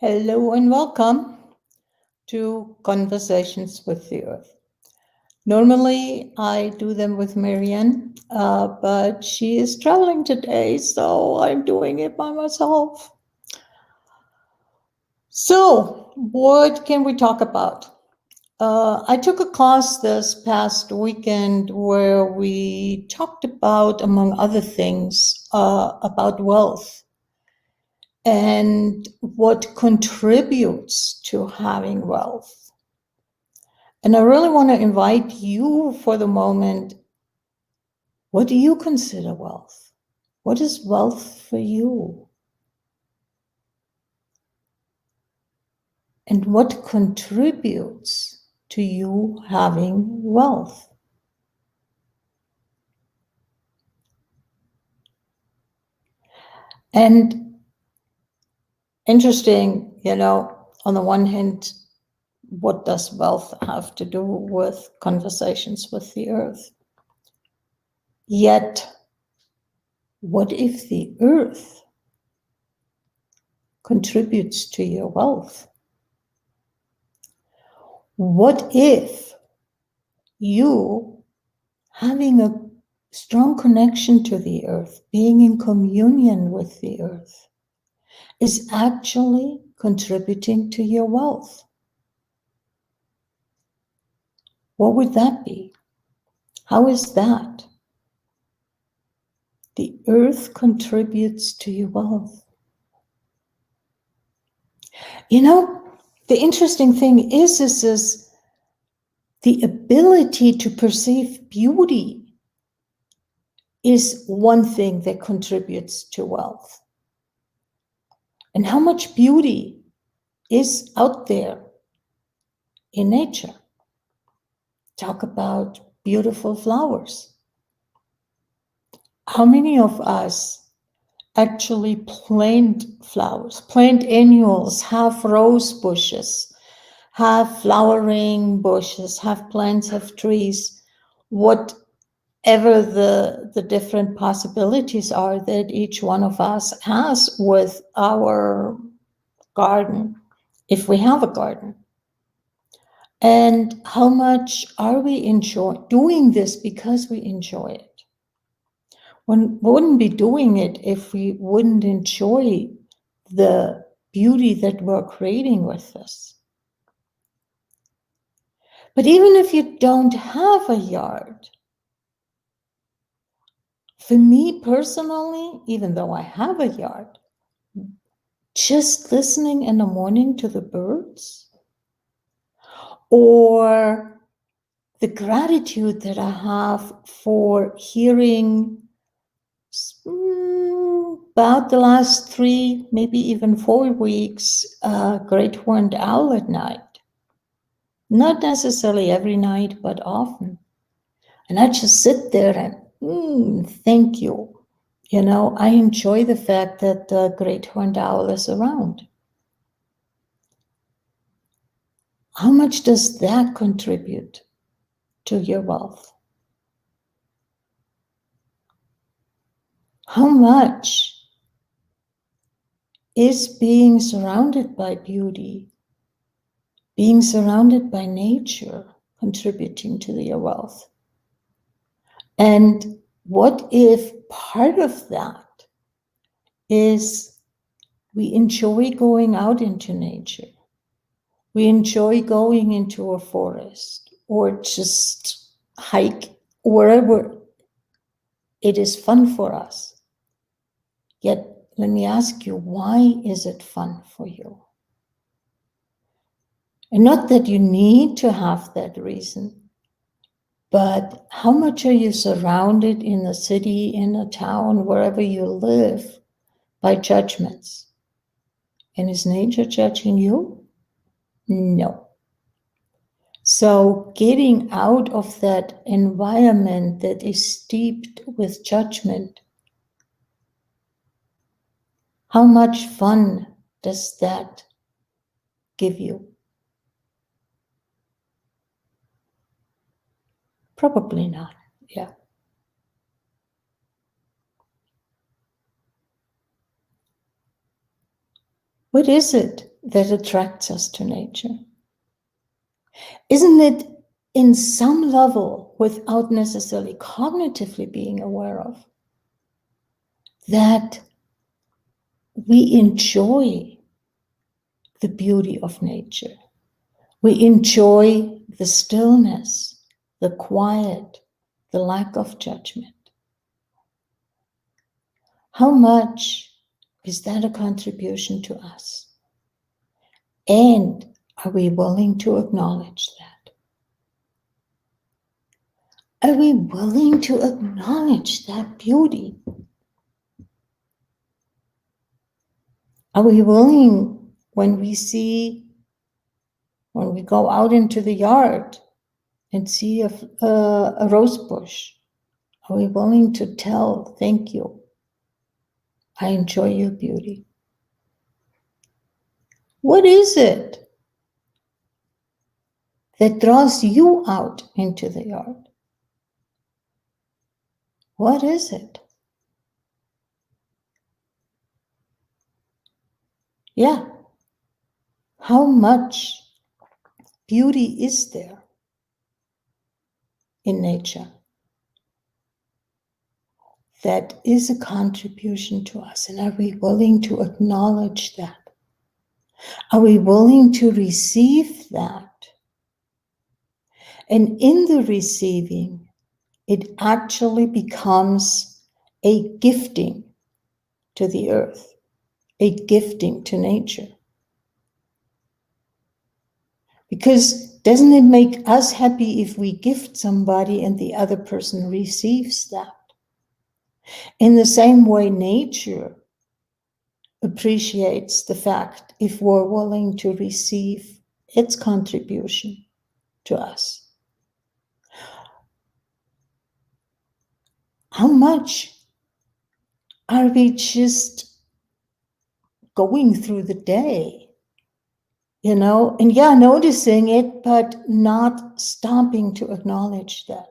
Hello and welcome to Conversations with the Earth. Normally, I do them with Marianne, but she is traveling today, so I'm doing it by myself. So, what can we talk about? I took a class this past weekend where we talked about, among other things, about wealth and what contributes to having wealth. And I really want to invite you for the moment. What do you consider wealth? What is wealth for you? And what contributes to you having wealth? And interesting, on the one hand, what does wealth have to do with conversations with the earth? Yet, what if the earth contributes to your wealth? What if you, having a strong connection to the earth, being in communion with the earth, is actually contributing to your wealth? What would that be? How is that? The earth contributes to your wealth. The interesting thing is the ability to perceive beauty is one thing that contributes to wealth. And how much beauty is out there in nature? Talk about beautiful flowers. How many of us actually plant flowers, plant annuals, have rose bushes, have flowering bushes, have plants, have trees, whatever the different possibilities are that each one of us has with our garden, if we have a garden. And how much are we doing this because we enjoy it? We wouldn't be doing it if we wouldn't enjoy the beauty that we're creating with this. But even if you don't have a yard, for me personally, even though I have a yard, just listening in the morning to the birds, or the gratitude that I have for hearing about the last 3, maybe even 4 weeks, great horned owl at night. Not necessarily every night, but often. And I just sit there and thank you. I enjoy the fact that the great horned owl is around. How much does that contribute to your wealth? How much is being surrounded by beauty, being surrounded by nature, contributing to your wealth? And what if part of that is we enjoy going out into nature? We enjoy going into a forest or just hike wherever it is fun for us. Yet, let me ask you, why is it fun for you? And not that you need to have that reason, but how much are you surrounded in a city, in a town, wherever you live, by judgments? And is nature judging you? No. So getting out of that environment that is steeped with judgment, how much fun does that give you? Probably not, yeah. What is it that attracts us to nature? Isn't it in some level, without necessarily cognitively being aware of, that we enjoy the beauty of nature? We enjoy the stillness, the quiet, the lack of judgment. How much is that a contribution to us? And are we willing to acknowledge that? Are we willing to acknowledge that beauty? Are we willing, when we go out into the yard and see a rose bush, are we willing to tell, thank you, I enjoy your beauty? What is it that draws you out into the yard? What is it? Yeah. How much beauty is there in nature that is a contribution to us? And are we willing to acknowledge that? Are we willing to receive that? And in the receiving, it actually becomes a gifting to the earth, a gifting to nature. Because doesn't it make us happy if we gift somebody and the other person receives that? In the same way, nature appreciates the fact if we're willing to receive its contribution to us. How much are we just going through the day, and noticing it, but not stopping to acknowledge that?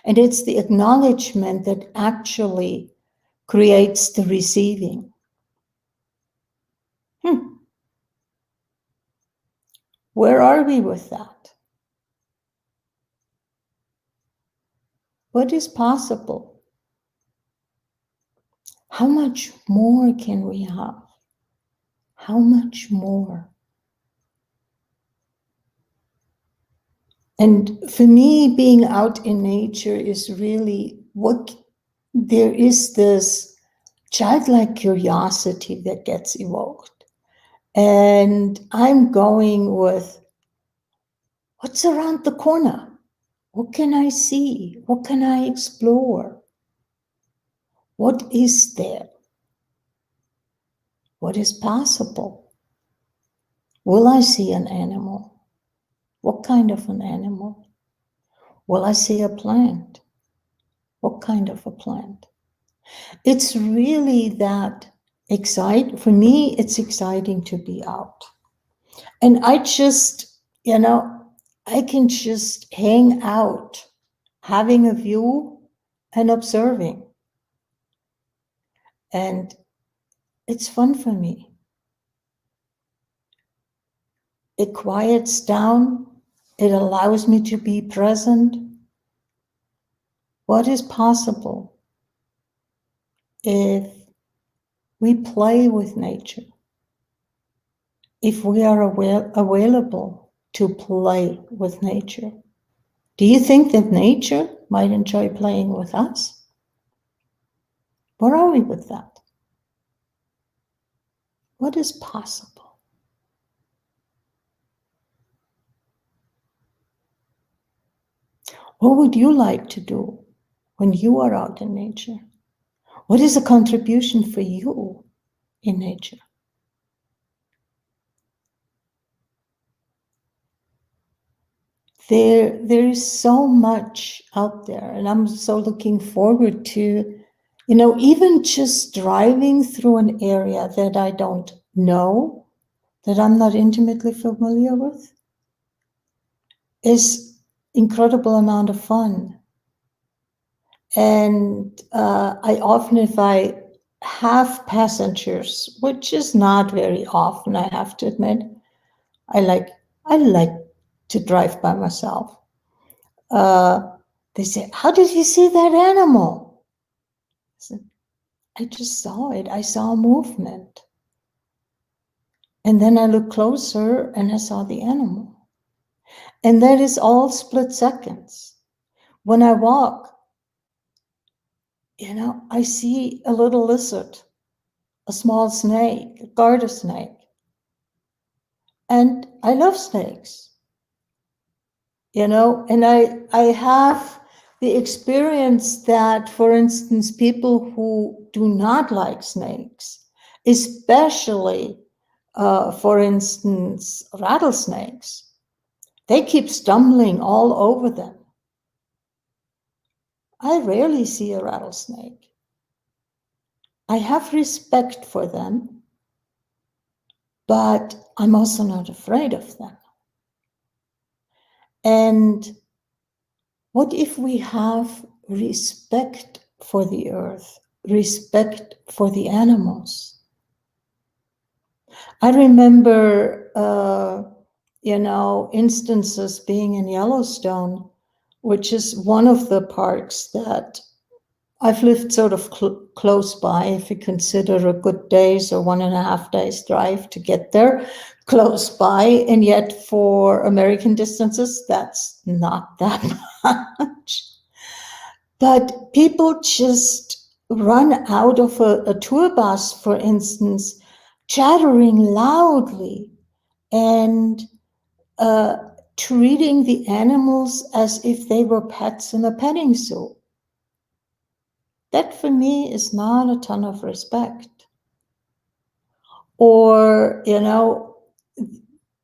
And it's the acknowledgement that actually creates the receiving. Where are we with that? What is possible? How much more can we have? How much more? And for me, being out in nature is really there is this childlike curiosity that gets evoked. And I'm going with, what's around the corner? What can I see? What can I explore? What is there? What is possible? Will I see an animal? What kind of an animal? Will I see a plant? What kind of a plant? It's really that exciting. For me, it's exciting to be out. And I just, I can just hang out, having a view and observing. And it's fun for me. It quiets down. It allows me to be present. What is possible if we play with nature? If we are available to play with nature? Do you think that nature might enjoy playing with us? Where are we with that? What is possible? What would you like to do when you are out in nature? What is a contribution for you in nature? There is so much out there, and I'm so looking forward to, even just driving through an area that I don't know, that I'm not intimately familiar with, is incredible amount of fun. And I often, if I have passengers, which is not very often, I have to admit. I like to drive by myself. They say, "How did you see that animal?" I said, "I just saw it. I saw a movement." And then I looked closer and I saw the animal. And that is all split seconds. When I walk, I see a little lizard, a small snake, a garter snake. And I love snakes, and I have the experience that, for instance, people who do not like snakes, especially, for instance, rattlesnakes, they keep stumbling all over them. I rarely see a rattlesnake. I have respect for them, but I'm also not afraid of them. And what if we have respect for the earth, respect for the animals? I remember, instances being in Yellowstone, which is one of the parks that I've lived sort of close by, if you consider a good day's or 1.5 days drive to get there, close by. And yet for American distances, that's not that much. But people just run out of a tour bus, for instance, chattering loudly and treating the animals as if they were pets in a petting zoo. That for me is not a ton of respect. Or,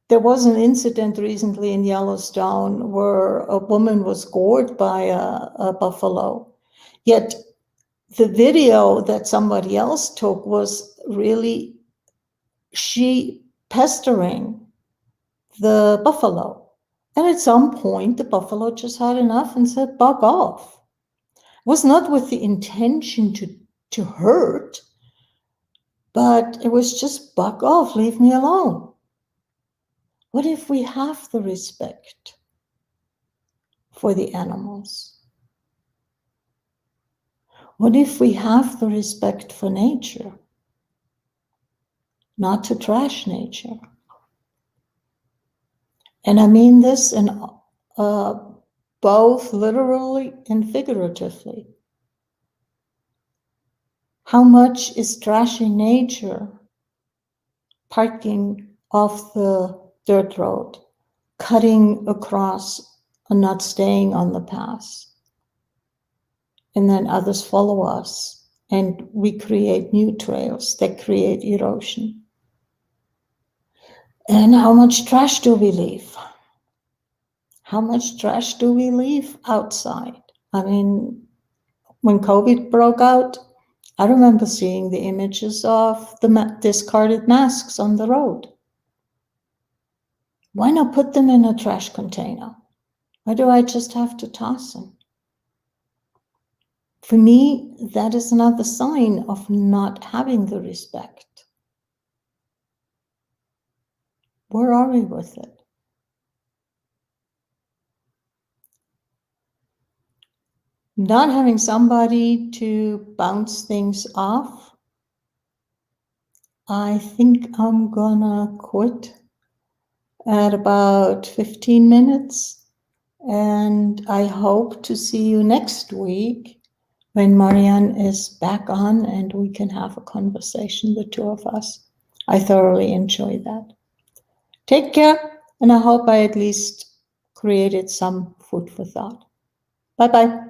there was an incident recently in Yellowstone where a woman was gored by a buffalo. Yet the video that somebody else took was really she pestering the buffalo. And at some point, the buffalo just had enough and said, "Bug off." It was not with the intention to hurt, but it was just, "Bug off, leave me alone." What if we have the respect for the animals? What if we have the respect for nature? Not to trash nature. And I mean this in both literally and figuratively. How much is trashing nature? Parking off the dirt road, cutting across and not staying on the path. And then others follow us and we create new trails that create erosion. And how much trash do we leave? How much trash do we leave outside? I mean, when COVID broke out, I remember seeing the images of the discarded masks on the road. Why not put them in a trash container? Why do I just have to toss them? For me, that is another sign of not having the respect. Where are we with it? Not having somebody to bounce things off. I think I'm gonna quit at about 15 minutes. And I hope to see you next week when Marianne is back on and we can have a conversation, the two of us. I thoroughly enjoy that. Take care, and I hope I at least created some food for thought. Bye-bye.